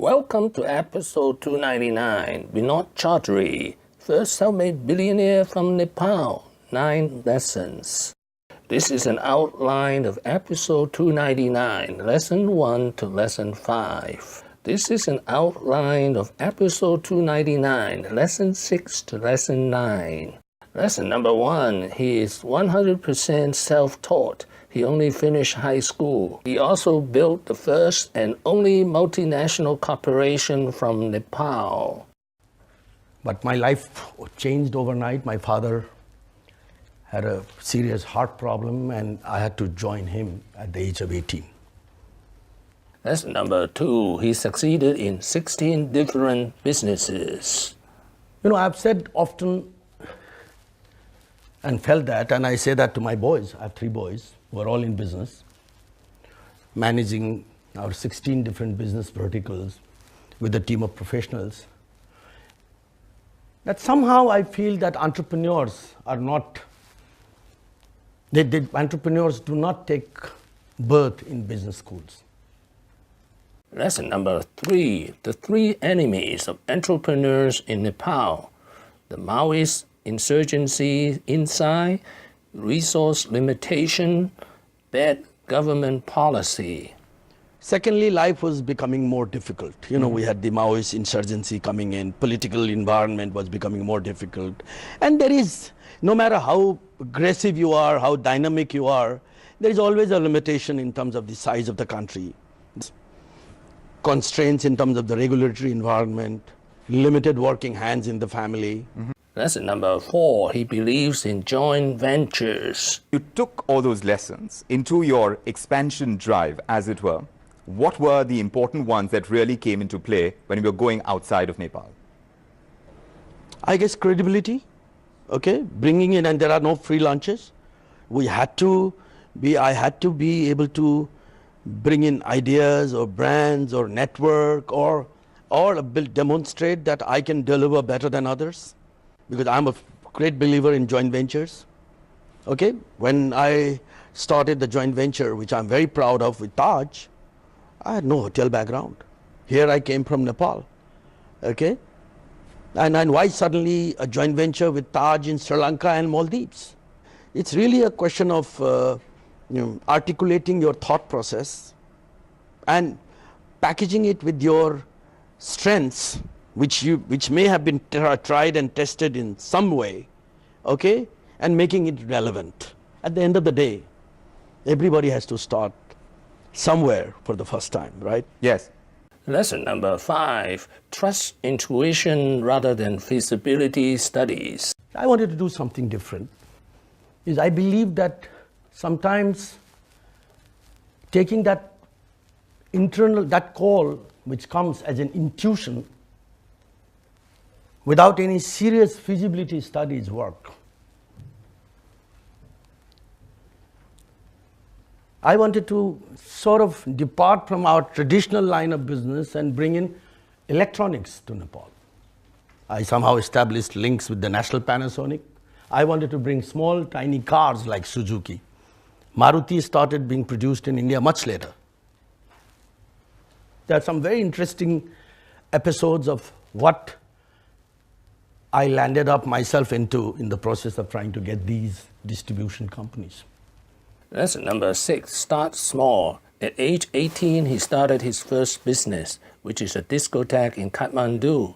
Welcome to episode 299, Binod Chaudhary, first self-made billionaire from Nepal, 9 lessons. This is an outline of episode 299, lesson 1 to lesson 5. This is an outline of episode 299, lesson 6 to lesson 9. Lesson number 1, he is 100% self-taught. He only finished high school. He also built the first and only multinational corporation from Nepal. But my life changed overnight. My father had a serious heart problem and I had to join him at the age of 18. Lesson number 2, he succeeded in 16 different businesses. You know, I've said often and felt that, and I say that to my boys. I have 3 boys who are all in business, managing our 16 different business verticals with a team of professionals. That somehow I feel that entrepreneurs are not, entrepreneurs do not take birth in business schools. Lesson number 3, the 3 enemies of entrepreneurs in Nepal: the Maoist insurgency inside, resource limitation, bad government policy. Secondly, life was becoming more difficult. You know, we had the Maoist insurgency coming in, political environment was becoming more difficult. And there is, no matter how aggressive you are, how dynamic you are, there is always a limitation in terms of the size of the country. Constraints in terms of the regulatory environment, limited working hands in the family. Lesson number 4, he believes in joint ventures. You took all those lessons into your expansion drive, as it were. What were the important ones that really came into play when you were going outside of Nepal? I guess credibility, okay, bringing in, and there are no free lunches. I had to be able to bring in ideas or brands or network or demonstrate that I can deliver better than others, because I'm a great believer in joint ventures. Okay, when I started the joint venture, which I'm very proud of, with Taj, I had no hotel background. Here I came from Nepal. Okay, and why suddenly a joint venture with Taj in Sri Lanka and Maldives? It's really a question of articulating your thought process and packaging it with your strengths, which may have been tried and tested in some way, okay, and making it relevant. At the end of the day, everybody has to start somewhere for the first time, right? Yes. Lesson number 5, trust intuition rather than feasibility studies. I wanted to do something different. I believe that sometimes taking that call which comes as an intuition without any serious feasibility studies work. I wanted to sort of depart from our traditional line of business and bring in electronics to Nepal. I somehow established links with the National Panasonic. I wanted to bring small, tiny cars like Suzuki. Maruti started being produced in India much later. There are some very interesting episodes of what I landed up myself into in the process of trying to get these distribution companies. Lesson number 6, start small. At age 18, he started his first business, which is a discotheque in Kathmandu.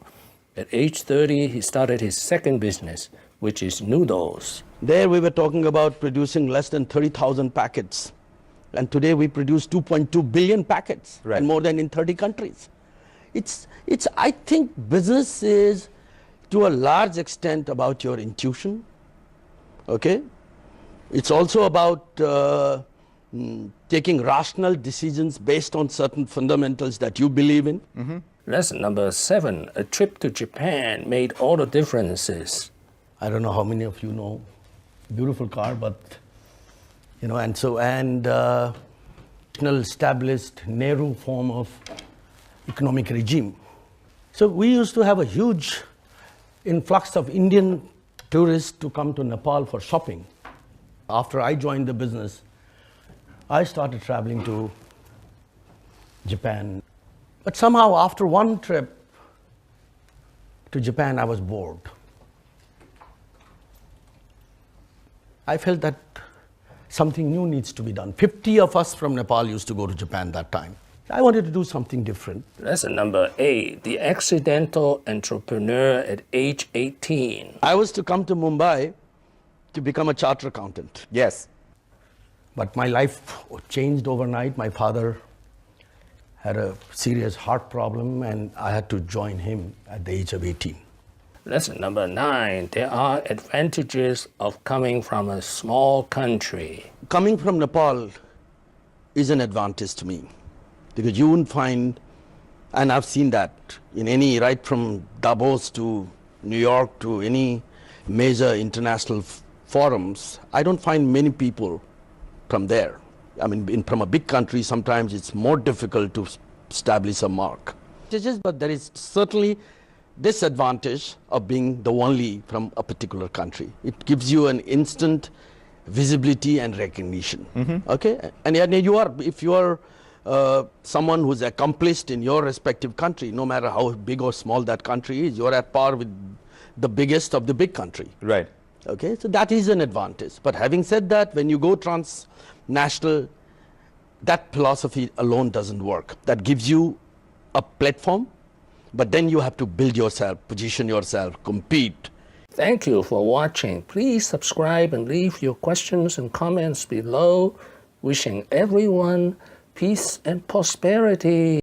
At age 30, he started his second business, which is noodles. There we were talking about producing less than 30,000 packets. And today we produce 2.2 billion packets, right, and more than in 30 countries. I think business is, to a large extent, about your intuition, okay? It's also about taking rational decisions based on certain fundamentals that you believe in. Lesson number 7, a trip to Japan made all the differences. I don't know how many of you know, beautiful car, but, you know, and established Nehru form of economic regime. So we used to have a huge influx of Indian tourists to come to Nepal for shopping. After I joined the business, I started traveling to Japan. But somehow after one trip to Japan, I was bored. I felt that something new needs to be done. 50 of us from Nepal used to go to Japan that time. I wanted to do something different. Lesson number 8, the accidental entrepreneur at age 18. I was to come to Mumbai to become a chartered accountant. Yes. But my life changed overnight. My father had a serious heart problem and I had to join him at the age of 18. Lesson number 9, there are advantages of coming from a small country. Coming from Nepal is an advantage to me because you wouldn't find, and I've seen that in any, right from Davos to New York to any major international forums, I don't find many people from there. I mean, from a big country, sometimes it's more difficult to establish a mark. But there is certainly disadvantage of being the only from a particular country. It gives you an instant visibility and recognition. Okay, and you are, if you are someone who's accomplished in your respective country, no matter how big or small that country is, you're at par with the biggest of the big country. Right. Okay, so that is an advantage. But having said that, when you go transnational, that philosophy alone doesn't work. That gives you a platform, but then you have to build yourself, position yourself, compete. Thank you for watching. Please subscribe and leave your questions and comments below. Wishing everyone peace and prosperity.